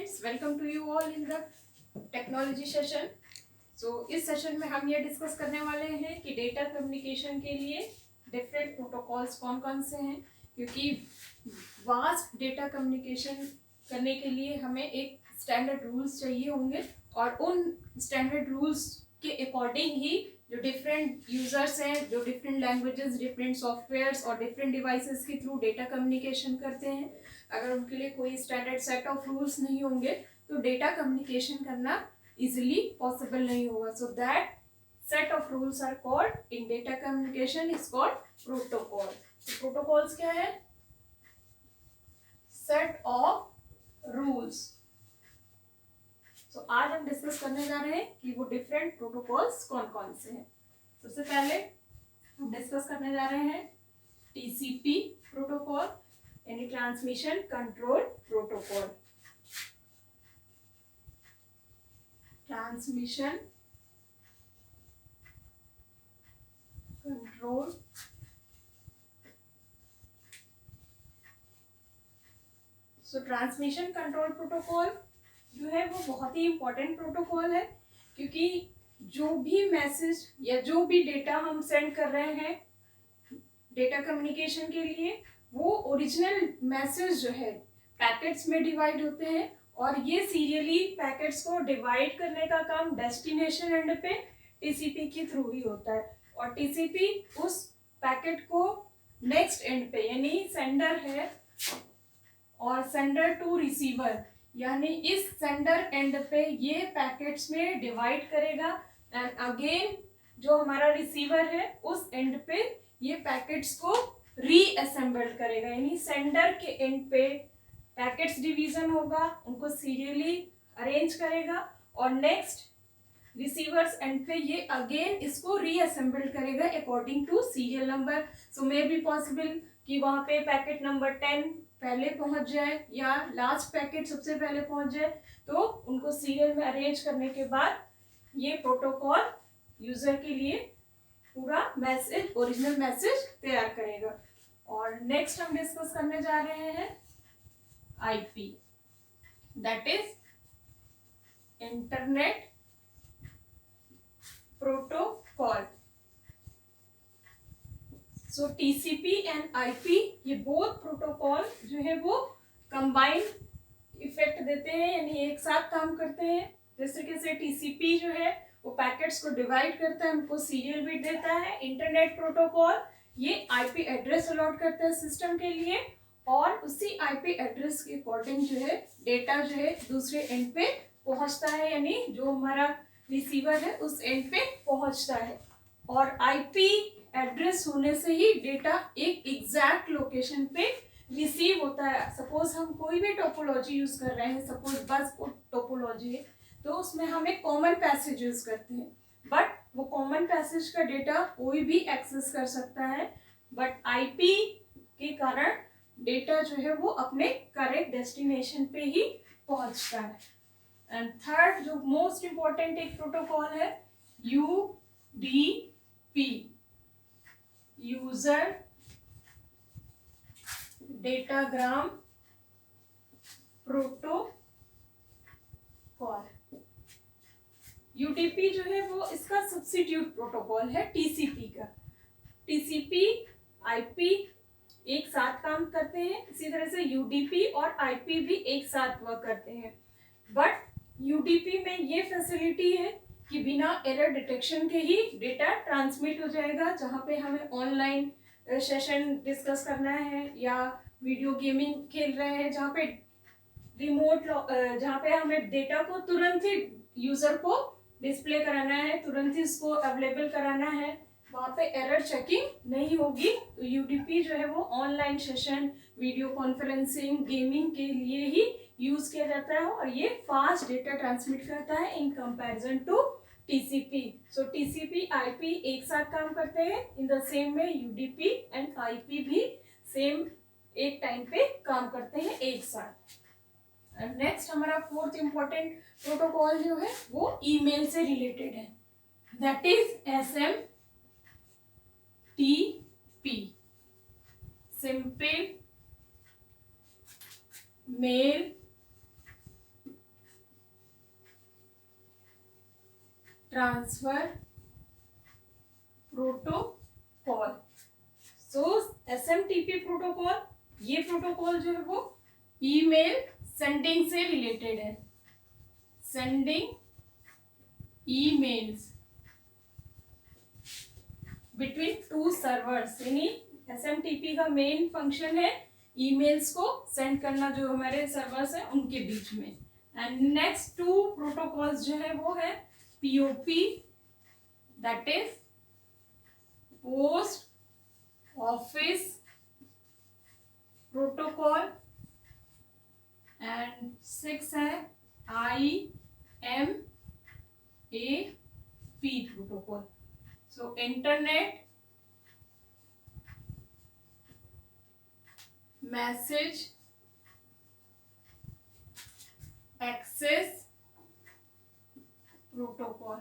Students, welcome to you all in the technology session. इस session में हम ये डिस्कस करने वाले हैं कि डेटा कम्युनिकेशन के लिए डिफरेंट प्रोटोकॉल्स कौन कौन से हैं, क्योंकि वास्ट डेटा कम्युनिकेशन करने के लिए हमें एक स्टैंडर्ड रूल्स चाहिए होंगे और उन स्टैंडर्ड रूल्स के अकॉर्डिंग ही जो डिफरेंट यूजर्स हैं, जो डिफरेंट लैंग्वेजेस, डिफरेंट सॉफ्टवेयर्स और डिफरेंट डिवाइसेस के थ्रू डेटा कम्युनिकेशन करते हैं, अगर उनके लिए कोई स्टैंडर्ड सेट ऑफ रूल्स नहीं होंगे तो डेटा कम्युनिकेशन करना इजिली पॉसिबल नहीं होगा। So that set of rules are called in data communication is called protocol. Protocols क्या है? Set of rules. आज हम डिस्कस करने जा रहे हैं कि वो डिफरेंट प्रोटोकॉल्स कौन कौन से हैं। सबसे पहले हम डिस्कस करने जा रहे हैं टीसीपी प्रोटोकॉल, यानी transmission control protocol. Transmission control transmission control protocol जो है वो बहुत ही इंपॉर्टेंट प्रोटोकॉल है, क्योंकि जो भी मैसेज या जो भी डेटा हम सेंड कर रहे हैं डेटा कम्युनिकेशन के लिए, वो ओरिजिनल मैसेज जो है पैकेट्स में डिवाइड होते हैं और ये सीरियली पैकेट्स को डिवाइड करने का काम डेस्टिनेशन एंड पे टीसीपी के थ्रू ही होता है। और टीसीपी उस पैकेट को नेक्स्ट एंड पे, यानी सेंडर है और सेंडर टू रिसीवर, यानी इस सेंडर एंड पे ये पैकेट्स में डिवाइड करेगा एंड अगेन जो हमारा रिसीवर है उस एंड पे ये पैकेट्स को रीअसेंबल करेगा, यानी सेंडर के एंड पे पैकेट्स डिवीजन होगा, उनको सीरियली अरेंज करेगा और नेक्स्ट रिसीवर्स एंड पे ये अगेन इसको रीअसेंबल करेगा according to serial number. So may be possible कि वहाँ पे पैकेट नंबर 10 पहले पहुंच जाए या लास्ट पैकेट सबसे पहले पहुंच जाए, तो उनको सीरियल में अरेंज करने के बाद ये प्रोटोकॉल यूजर के लिए पूरा मैसेज, ओरिजिनल मैसेज तैयार करेगा। और नेक्स्ट हम डिस्कस करने जा रहे हैं IP, that is internet protocol. So TCP and IP ये बोथ प्रोटोकॉल जो है वो कंबाइंड इफेक्ट देते हैं, यानी एक साथ काम करते हैं। जिस तरीके से टीसीपी जो है वो पैकेट्स को डिवाइड करता है, उनको सीरियल बिट देता है, इंटरनेट प्रोटोकॉल ये आईपी एड्रेस अलॉट करता है सिस्टम के लिए और उसी आईपी एड्रेस के अकॉर्डिंग जो है डेटा जो है दूसरे एंड पे पहुंचता है, यानी जो हमारा रिसीवर है उस एंड पे पहुंचता है। और आईपी एड्रेस होने से ही डेटा एक एग्जैक्ट लोकेशन पे रिसीव होता है। सपोज हम कोई भी टोपोलॉजी यूज कर रहे हैं, सपोज बस टोपोलॉजी है, तो उसमें हम एक कॉमन पैसेज यूज करते हैं, बट वो कॉमन पैसेज का डेटा कोई भी एक्सेस कर सकता है, बट आईपी के कारण डेटा जो है वो अपने करेक्ट डेस्टिनेशन पे ही पहुंचता है। एंड थर्ड जो मोस्ट इंपॉर्टेंट एक प्रोटोकॉल है UDP, user datagram protocol. UDP जो है वो इसका सब्स्टिट्यूट प्रोटोकॉल है टीसीपी का। टीसीपी आईपी एक साथ काम करते हैं, इसी तरह से यूडीपी और आईपी भी एक साथ वर्क करते हैं, बट यूडीपी में ये फैसिलिटी है कि बिना एरर डिटेक्शन के ही डेटा ट्रांसमिट हो जाएगा। जहाँ पे हमें ऑनलाइन सेशन डिस्कस करना है या वीडियो गेमिंग खेल रहे हैं, जहाँ पे रिमोट, जहाँ पे हमें डेटा को तुरंत ही यूजर को डिस्प्ले कराना है, तुरंत ही इसको अवेलेबल कराना है, वहाँ पे एरर चेकिंग नहीं होगी। तो यूडीपी जो है वो online session, video conferencing, gaming के लिए ही यूज किया जाता है और ये फास्ट डेटा ट्रांसमिट करता है in comparison to TCP. So TCP IP एक साथ काम करते हैं, in the same way UDP and IP भी सेम एक टाइम पे काम करते हैं एक साथ। नेक्स्ट हमारा फोर्थ इंपॉर्टेंट प्रोटोकॉल जो है वो ईमेल से रिलेटेड है, that is SMTP, simple mail transfer protocol. So SMTP protocol, ये प्रोटोकॉल जो है वो ईमेल सेंडिंग से रिलेटेड है, sending emails between two servers, यानी SMTP का मेन फंक्शन है ईमेल्स को सेंड करना जो हमारे सर्वर्स हैं उनके बीच में। एंड नेक्स्ट टू प्रोटोकॉल्स जो है वो है POP, that is post office protocol, and 6 है IMAP protocol. So internet message access protocol.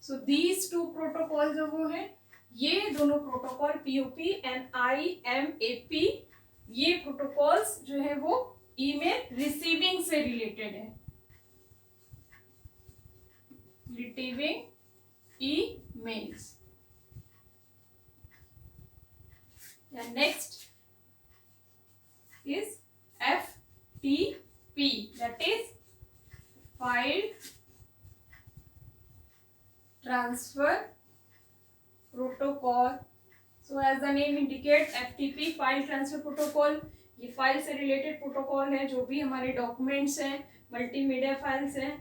So these two protocol जो वो है, ये दोनों प्रोटोकॉल POP एंड IMAP, ये प्रोटोकॉल्स जो है वो ईमेल रिसीविंग से रिलेटेड है, receiving emails. Next is FTP, that is file transfer protocol. So as the name indicate, FTP file transfer protocol, ये फाइल से रिलेटेड प्रोटोकॉल है। जो भी हमारे डॉक्यूमेंट्स हैं, मल्टीमीडिया फाइल्स हैं,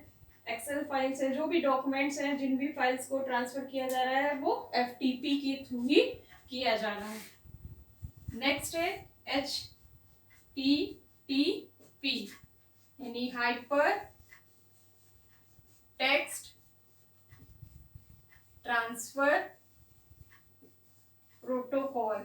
एक्सेल फाइल्स हैं, जो भी डॉक्यूमेंट्स हैं, जिन भी फाइल्स को ट्रांसफर किया जा रहा है वो FTP के थ्रू ही किया जा रहा है। नेक्स्ट है HTTP, यानी हाइपर टेक्स्ट ट्रांसफर प्रोटोकॉल।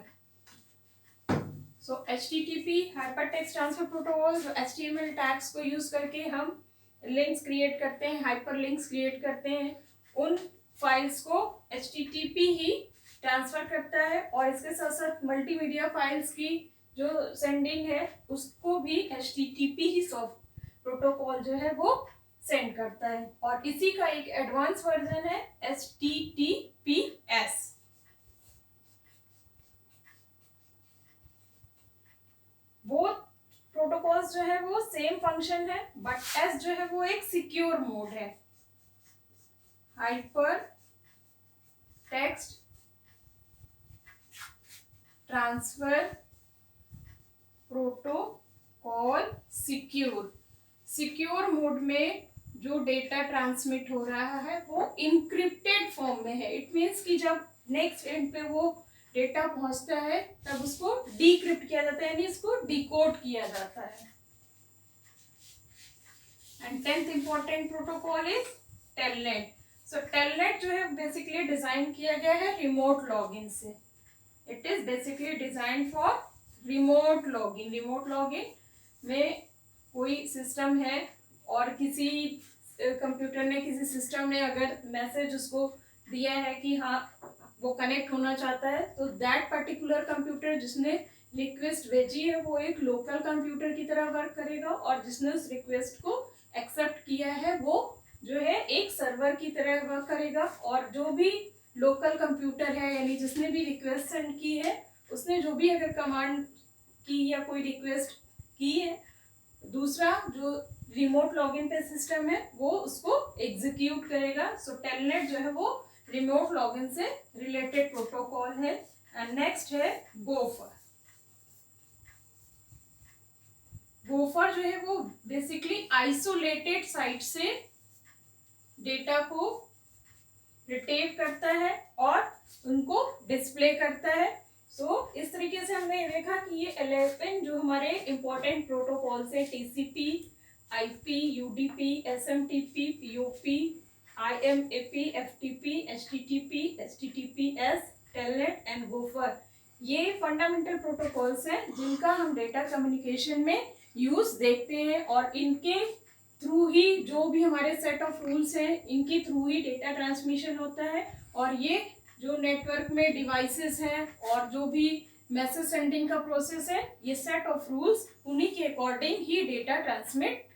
सो HTTP hyper text transfer protocol, जो HTML टैग्स को यूज करके हम लिंक्स क्रिएट करते हैं, हाइपर लिंक्स क्रिएट करते हैं, उन फाइल्स को HTTP ही ट्रांसफर करता है। और इसके साथ साथ मल्टीमीडिया फाइल्स की जो सेंडिंग है उसको भी HTTP ही सॉफ्ट प्रोटोकॉल जो है वो सेंड करता है। और इसी का एक एडवांस वर्जन है HTTPS। वो प्रोटोकॉल्स जो है वो सेम फंक्शन है, बट S जो है वो एक सिक्योर मोड है, hyper text transfer protocol secure. Secure mode में जो डेटा ट्रांसमिट हो रहा है वो इनक्रिप्टेड फॉर्म में है। इट मीन्स कि जब नेक्स्ट एंड पे वो डेटा पहुंचता है तब उसको डिक्रिप्ट किया जाता है, यानी इसको डिकोड किया जाता है। And 10th important protocol is telnet. So telnet जो है बेसिकली डिजाइन किया गया है रिमोट लॉगिन से। It is basically design for remote login. Remote login में कोई सिस्टम है और किसी कंप्यूटर ने, किसी सिस्टम ने अगर मैसेज उसको दिया है कि हाँ वो कनेक्ट होना चाहता है, तो दैट पर्टिकुलर कंप्यूटर जिसने रिक्वेस्ट भेजी है वो एक लोकल कंप्यूटर की तरह वर्क करेगा, और जिसने उस रिक्वेस्ट को एक्सेप्ट किया है वो जो है एक सर्वर की तरह वर्क करेगा। और जो भी लोकल कंप्यूटर है, यानी जिसने भी रिक्वेस्ट सेंड की है, उसने जो भी अगर कमांड की या कोई रिक्वेस्ट की है, दूसरा जो रिमोट लॉगिन पे सिस्टम है वो उसको एग्जीक्यूट करेगा। सो टेलनेट जो है वो रिमोट लॉगिन से रिलेटेड प्रोटोकॉल है। एंड नेक्स्ट है गोफर। गोफर जो है वो बेसिकली आइसोलेटेड साइट से डेटा को रिट्रीव करता है और उनको डिस्प्ले करता है। सो इस तरीके से हमने देखा कि ये 11 जो हमारे इंपॉर्टेंट प्रोटोकॉल्स है, TCP, IP, UDP, SMTP, POP, IMAP, FTP, HTTP, HTTPS, telnet and gopher, ये फंडामेंटल प्रोटोकॉल्स हैं जिनका हम डेटा कम्युनिकेशन में यूज देखते हैं। और इनके थ्रू ही जो भी हमारे सेट ऑफ रूल्स हैं, इनके थ्रू ही डेटा ट्रांसमिशन होता है। और ये जो नेटवर्क में डिवाइसेस हैं और जो भी मैसेज सेंडिंग का प्रोसेस है, ये सेट ऑफ रूल्स उन्हीं के अकॉर्डिंग ही डेटा ट्रांसमिट